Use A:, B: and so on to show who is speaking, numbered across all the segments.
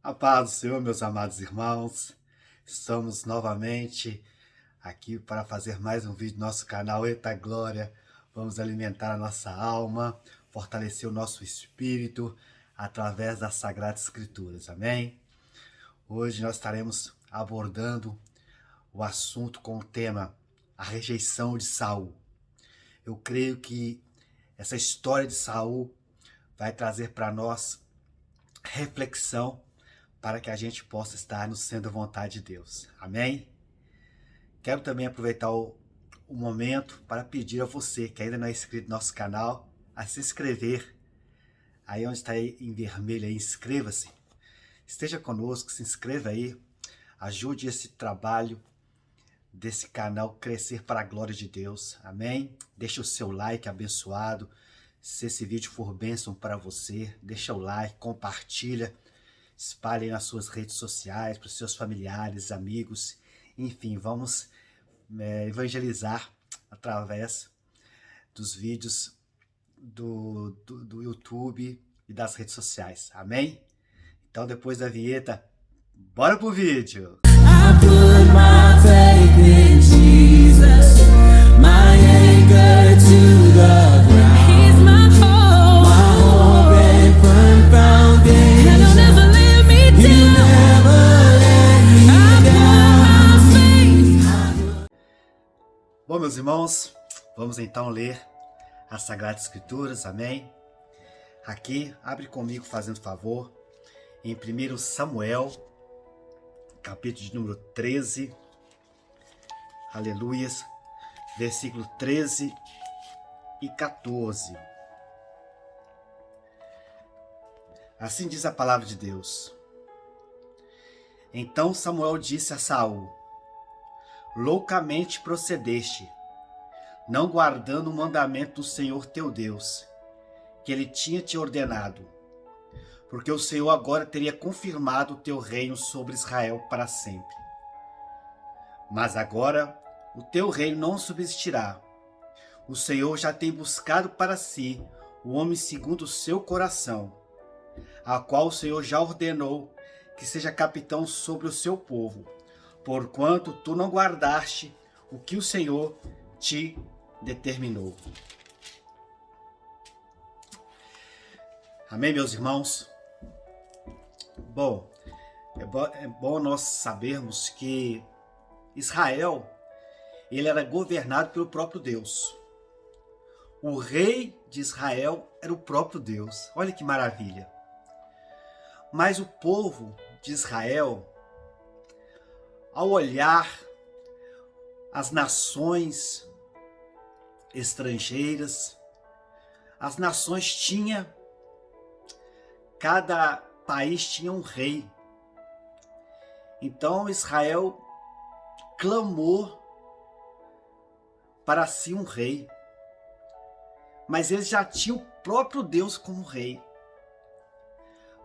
A: A paz do Senhor, meus amados irmãos. Estamos novamente aqui para fazer mais um vídeo do nosso canal Eita Glória. Vamos alimentar a nossa alma, fortalecer o nosso espírito através das Sagradas Escrituras. Amém? Hoje nós estaremos abordando o assunto com o tema a rejeição de Saul. Eu creio que essa história de Saul vai trazer para nós reflexão para que a gente possa estar no centro da vontade de Deus. Amém? Quero também aproveitar o momento para pedir a você que ainda não é inscrito no nosso canal, a se inscrever. Aí onde está em vermelho aí, inscreva-se. Esteja conosco, se inscreva aí. Ajude esse trabalho desse canal crescer para a glória de Deus. Amém? Deixa o seu like abençoado. Se esse vídeo for bênção para você, deixa o like, compartilha. Espalhem nas suas redes sociais, para os seus familiares, amigos. Enfim, vamos evangelizar através dos vídeos do YouTube e das redes sociais. Amém? Então, depois da vinheta, bora pro vídeo!
B: I put my faith in Jesus, my anchor to the ground.
C: He's my hope
B: And firm foundation.
C: and he'll never let me
B: You
C: down.
B: never let me
C: I
B: down.
C: put my faith.
A: Bom, meus irmãos, vamos então ler as Sagradas Escrituras, amém? Aqui, abre comigo, fazendo favor, em 1 Samuel, capítulo de número 13, aleluias, versículo 13 e 14. Assim diz a palavra de Deus. Então Samuel disse a Saul: loucamente procedeste, não guardando o mandamento do Senhor teu Deus, que ele tinha te ordenado, porque o Senhor agora teria confirmado o teu reino sobre Israel para sempre. Mas agora o teu reino não subsistirá. O Senhor já tem buscado para si o homem segundo o seu coração, a qual o Senhor já ordenou que seja capitão sobre o seu povo, porquanto tu não guardaste o que o Senhor te determinou. Amém, meus irmãos? Bom, é bom nós sabermos que Israel, ele era governado pelo próprio Deus. O rei de Israel era o próprio Deus. Olha que maravilha. Mas o povo de Israel, ao olhar as nações estrangeiras, as nações cada país tinha um rei. Então Israel clamou para si um rei. Mas eles já tinham o próprio Deus como rei.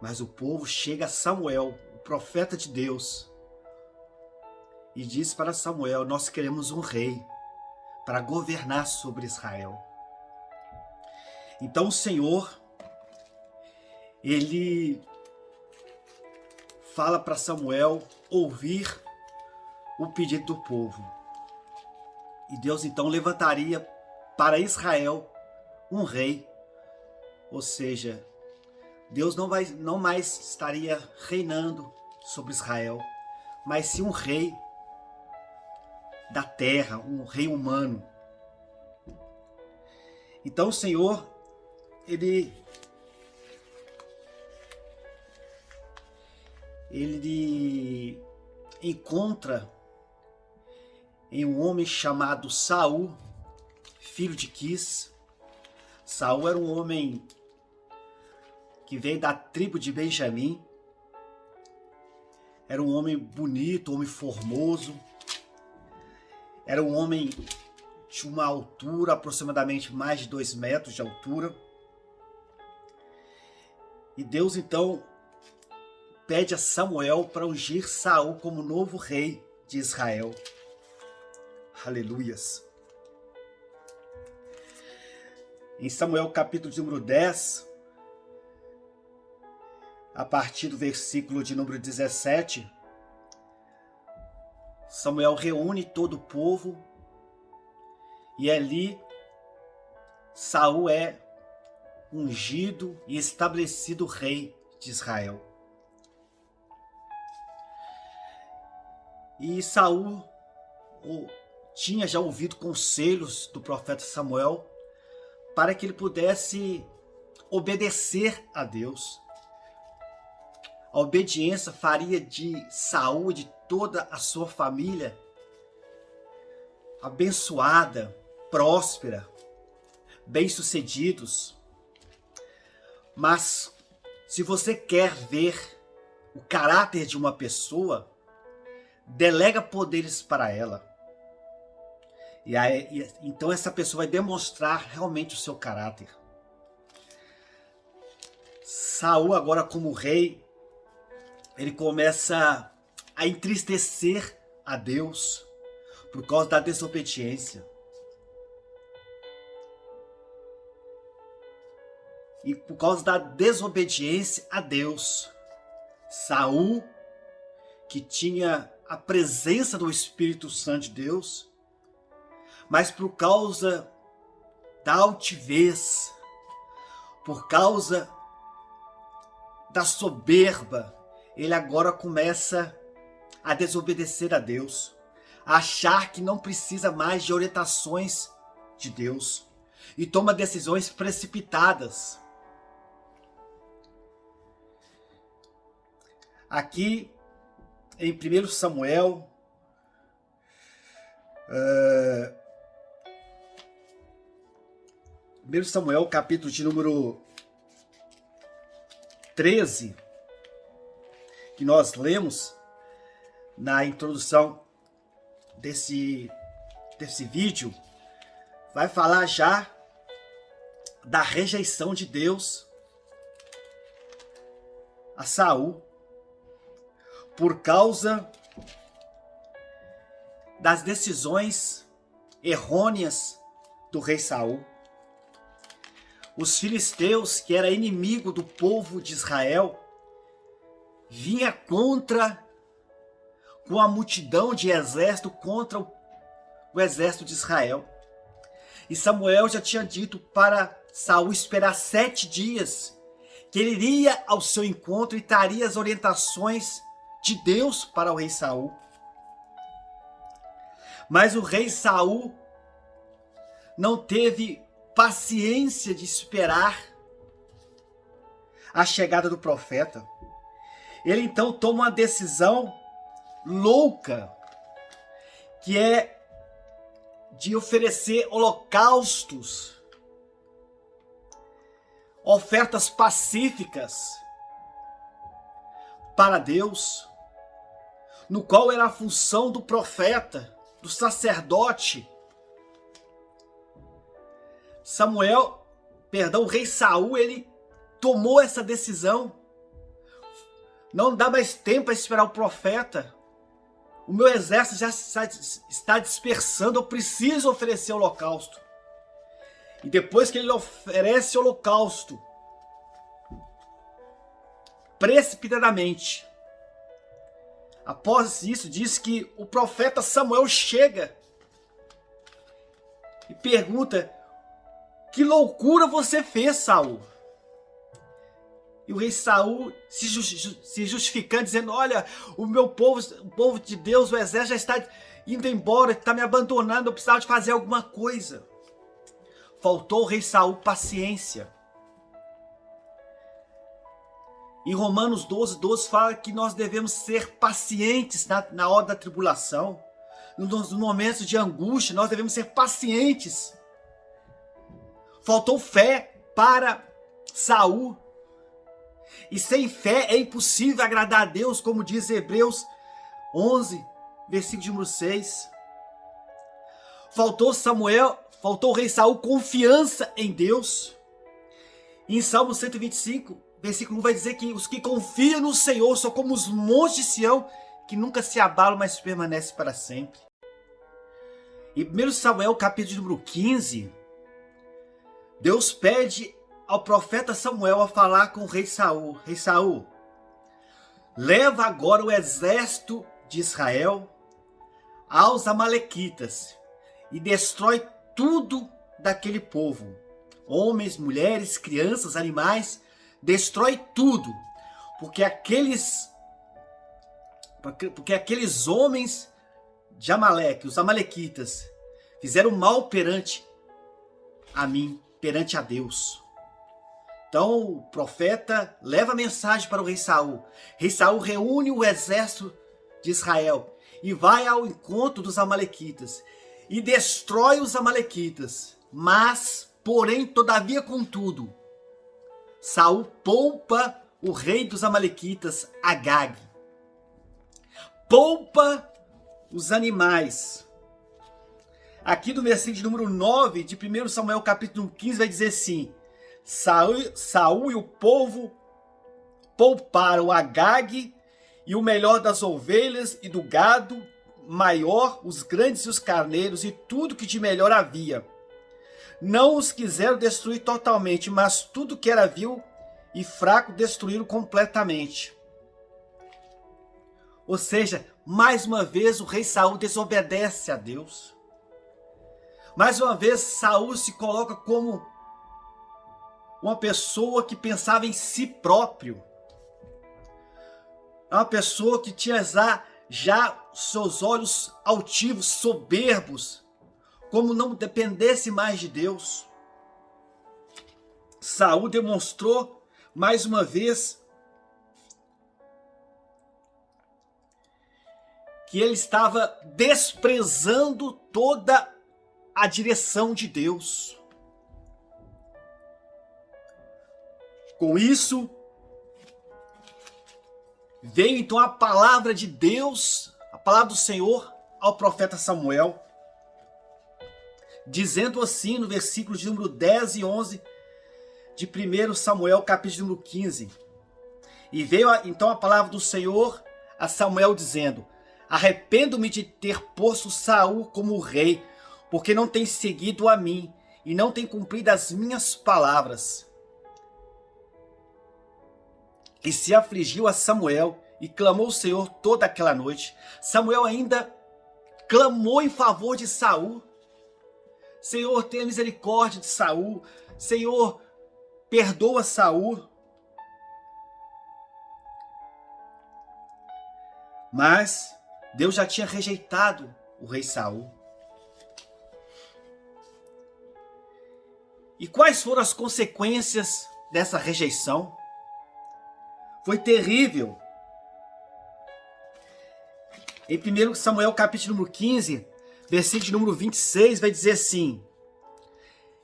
A: Mas o povo chega a Samuel, o profeta de Deus, e diz para Samuel: nós queremos um rei para governar sobre Israel. Então o Senhor, ele fala para Samuel ouvir o pedido do povo. E Deus então levantaria para Israel um rei. Ou seja, Deus não mais estaria reinando sobre Israel, mas sim um rei da terra, um rei humano. Então o Senhor, ele encontra em um homem chamado Saul, filho de Quis. Saul era um homem que veio da tribo de Benjamim. Era um homem bonito, um homem formoso. Era um homem de uma altura, aproximadamente mais de 2 metros de altura. E Deus então pede a Samuel para ungir Saul como novo rei de Israel. Aleluias. Em Samuel capítulo de número 10, a partir do versículo de número 17, Samuel reúne todo o povo e ali Saul é ungido e estabelecido rei de Israel. E Saul tinha já ouvido conselhos do profeta Samuel para que ele pudesse obedecer a Deus. A obediência faria de Saul e de toda a sua família abençoada, próspera, bem-sucedidos. Mas se você quer ver o caráter de uma pessoa, delega poderes para ela. Então essa pessoa vai demonstrar realmente o seu caráter. Saul, agora como rei, ele começa a entristecer a Deus por causa da desobediência. E por causa da desobediência a Deus, Saul, que tinha a presença do Espírito Santo de Deus, mas por causa da altivez, por causa da soberba, ele agora começa a desobedecer a Deus, a achar que não precisa mais de orientações de Deus e toma decisões precipitadas. Aqui em 1 Samuel, capítulo de número 13, que nós lemos na introdução desse vídeo, vai falar já da rejeição de Deus a Saul, por causa das decisões errôneas do rei Saul. Os filisteus, que era inimigo do povo de Israel, vinha com a multidão de exército contra o exército de Israel. E Samuel já tinha dito para Saul esperar 7 dias, que ele iria ao seu encontro e traria as orientações de Deus para o rei Saul. Mas o rei Saul não teve paciência de esperar a chegada do profeta. Ele então toma uma decisão louca, que é de oferecer holocaustos, ofertas pacíficas para Deus, no qual era a função do profeta, do sacerdote. O rei Saul, ele tomou essa decisão. Não dá mais tempo para esperar o profeta. O meu exército já está dispersando, eu preciso oferecer holocausto. E depois que ele oferece holocausto, precipitadamente, após isso, diz que o profeta Samuel chega e pergunta: que loucura você fez, Saul? E o rei Saul se justificando, dizendo: olha, o meu povo, o povo de Deus, o exército já está indo embora, está me abandonando, eu precisava de fazer alguma coisa. Faltou ao rei Saul paciência. Em Romanos 12 fala que nós devemos ser pacientes na hora da tribulação. Nos momentos de angústia, nós devemos ser pacientes. Faltou fé para Saul. E sem fé é impossível agradar a Deus, como diz Hebreus 11, versículo número 6. Faltou o rei Saul confiança em Deus. E em Salmo 125, versículo 1 vai dizer que os que confiam no Senhor são como os montes de Sião, que nunca se abalam, mas permanecem para sempre. Em 1 Samuel, capítulo número 15, Deus pede ao profeta Samuel a falar com o rei Saul. Rei Saul, leva agora o exército de Israel aos amalequitas e destrói tudo daquele povo. Homens, mulheres, crianças, animais, destrói tudo. Porque aqueles homens de Amaleque, os amalequitas, fizeram mal perante a mim, perante a Deus. Então o profeta leva a mensagem para o rei Saul. Rei Saul reúne o exército de Israel e vai ao encontro dos amalequitas e destrói os amalequitas. Mas, porém, todavia, contudo, Saul poupa o rei dos amalequitas, Agag. Poupa os animais. Aqui no versículo número 9 de 1 Samuel capítulo 15 vai dizer assim: Saul e o povo pouparam Agag e o melhor das ovelhas e do gado maior, os grandes e os carneiros e tudo que de melhor havia. Não os quiseram destruir totalmente, mas tudo que era vil e fraco destruíram completamente. Ou seja, mais uma vez o rei Saul desobedece a Deus. Mais uma vez Saul se coloca como uma pessoa que pensava em si próprio. É uma pessoa que tinha já seus olhos altivos, soberbos, como não dependesse mais de Deus. Saul demonstrou mais uma vez que ele estava desprezando toda a direção de Deus. Com isso, veio então a palavra de Deus, a palavra do Senhor ao profeta Samuel, dizendo assim no versículo de número 10 e 11 de 1 Samuel capítulo número 15. E veio então a palavra do Senhor a Samuel dizendo: arrependo-me de ter posto Saul como rei, porque não tem seguido a mim e não tem cumprido as minhas palavras. E se afligiu a Samuel e clamou ao Senhor toda aquela noite. Samuel ainda clamou em favor de Saul. Senhor, tenha misericórdia de Saul. Senhor, perdoa Saul. Mas Deus já tinha rejeitado o rei Saul. E quais foram as consequências dessa rejeição? Foi terrível. Em 1 Samuel capítulo número 15, versículo número 26, vai dizer assim: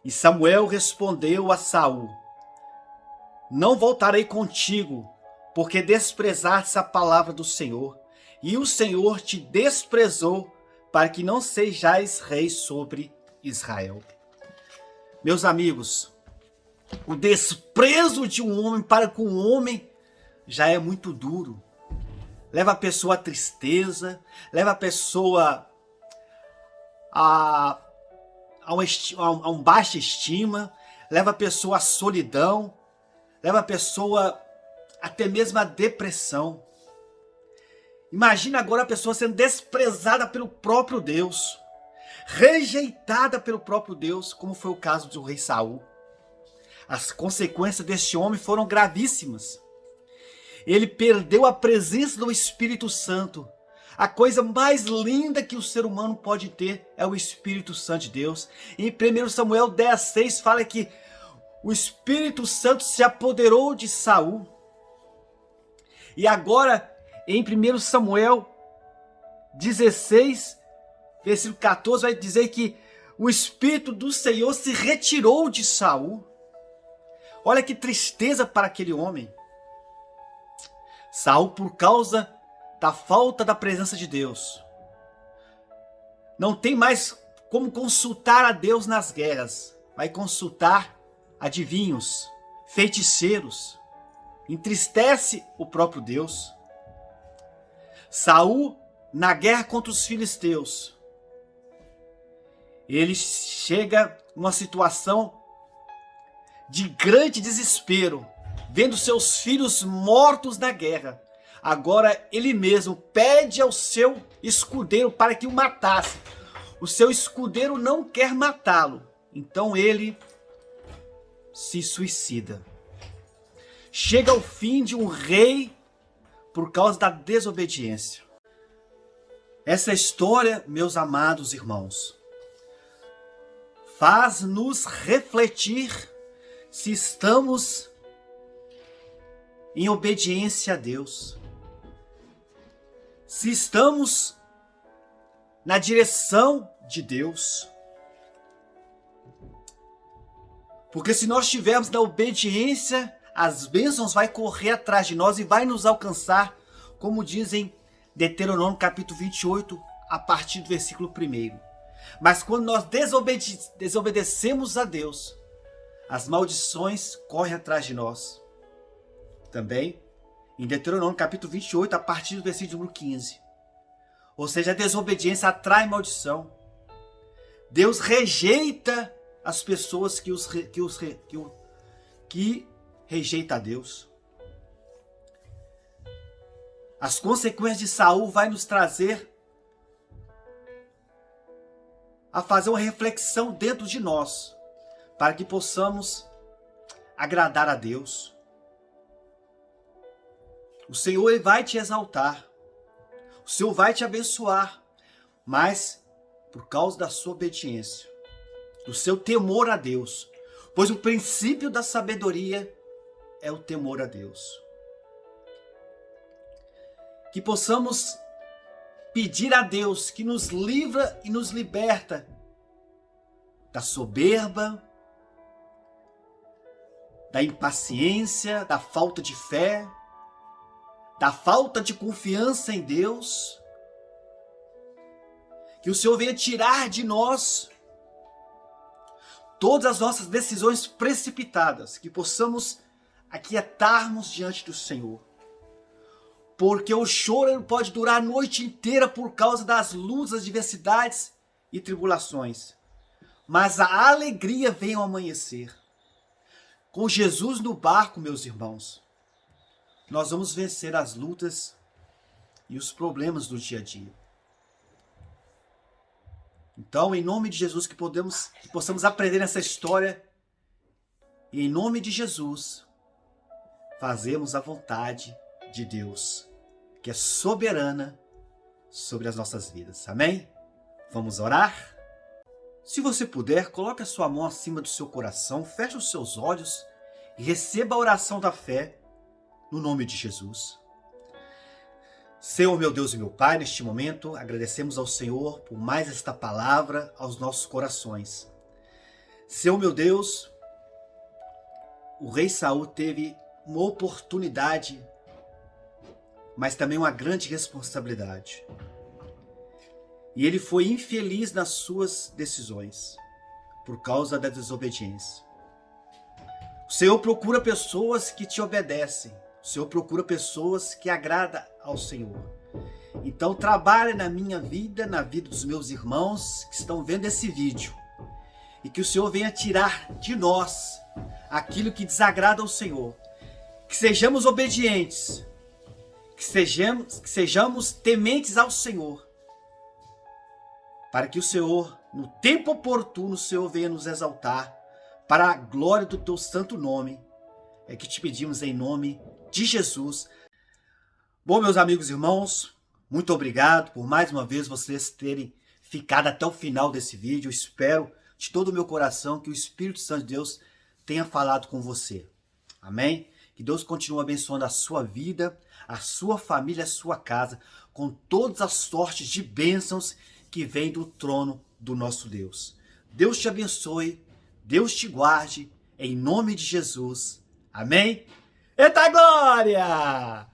A: e Samuel respondeu a Saul: não voltarei contigo, porque desprezaste a palavra do Senhor, e o Senhor te desprezou, para que não sejais rei sobre Israel. Meus amigos, o desprezo de um homem para com um homem já é muito duro. Leva a pessoa à tristeza, leva a pessoa a um baixa estima, leva a pessoa à solidão, leva a pessoa até mesmo à depressão. Imagina agora a pessoa sendo desprezada pelo próprio Deus, rejeitada pelo próprio Deus, como foi o caso do rei Saul. As consequências deste homem foram gravíssimas. Ele perdeu a presença do Espírito Santo. A coisa mais linda que o ser humano pode ter é o Espírito Santo de Deus. Em 1 Samuel 10:6 fala que o Espírito Santo se apoderou de Saul. E agora, em 1 Samuel 16, versículo 14, vai dizer que o Espírito do Senhor se retirou de Saul. Olha que tristeza para aquele homem. Saul, por causa da falta da presença de Deus, não tem mais como consultar a Deus nas guerras. Vai consultar adivinhos, feiticeiros. Entristece o próprio Deus. Saul, na guerra contra os filisteus, ele chega numa situação de grande desespero, vendo seus filhos mortos na guerra. agora ele mesmo pede ao seu escudeiro para que o matasse. O seu escudeiro não quer matá-lo, então ele se suicida. Chega ao fim de um rei por causa da desobediência. Essa história, meus amados irmãos, faz-nos refletir se estamos em obediência a Deus, se estamos na direção de Deus. Porque se nós estivermos na obediência, as bênçãos vão correr atrás de nós e vai nos alcançar, como dizem Deuteronômio capítulo 28, a partir do versículo 1. Mas quando nós desobedecemos a Deus, as maldições correm atrás de nós. Também em Deuteronômio capítulo 28, a partir do versículo 15. Ou seja, a desobediência atrai maldição. Deus rejeita as pessoas que rejeitam a Deus. As consequências de Saul vai nos trazer a fazer uma reflexão dentro de nós, para que possamos agradar a Deus. O Senhor ele vai te exaltar, o Senhor vai te abençoar, mas por causa da sua obediência, do seu temor a Deus, pois o princípio da sabedoria é o temor a Deus. Que possamos pedir a Deus que nos livra e nos liberta da soberba, da impaciência, da falta de fé, da falta de confiança em Deus. Que o Senhor venha tirar de nós todas as nossas decisões precipitadas, que possamos aquietarmos diante do Senhor. Porque o choro pode durar a noite inteira por causa das lutas, adversidades e tribulações. Mas a alegria vem ao amanhecer. Com Jesus no barco, meus irmãos, nós vamos vencer as lutas e os problemas do dia a dia. Então, em nome de Jesus, que possamos aprender nessa história. E em nome de Jesus, fazemos a vontade de Deus, que é soberana sobre as nossas vidas. Amém? Vamos orar? Se você puder, coloque a sua mão acima do seu coração, feche os seus olhos e receba a oração da fé no nome de Jesus. Senhor, meu Deus e meu Pai, neste momento agradecemos ao Senhor por mais esta palavra aos nossos corações. Senhor, meu Deus, o rei Saul teve uma oportunidade, mas também uma grande responsabilidade. E ele foi infeliz nas suas decisões, por causa da desobediência. O Senhor procura pessoas que te obedecem. O Senhor procura pessoas que agradam ao Senhor. Então trabalhe na minha vida, na vida dos meus irmãos que estão vendo esse vídeo. E que o Senhor venha tirar de nós aquilo que desagrada ao Senhor. Que sejamos obedientes. Que sejamos tementes ao Senhor. Para que o Senhor, no tempo oportuno, o Senhor venha nos exaltar. Para a glória do teu santo nome. É que te pedimos em nome de Jesus. Bom, meus amigos e irmãos, muito obrigado por mais uma vez vocês terem ficado até o final desse vídeo. Eu espero de todo o meu coração que o Espírito Santo de Deus tenha falado com você. Amém? Que Deus continue abençoando a sua vida, a sua família, a sua casa, com todas as sortes de bênçãos que vêm do trono do nosso Deus. Deus te abençoe, Deus te guarde, em nome de Jesus. Amém? Eita glória!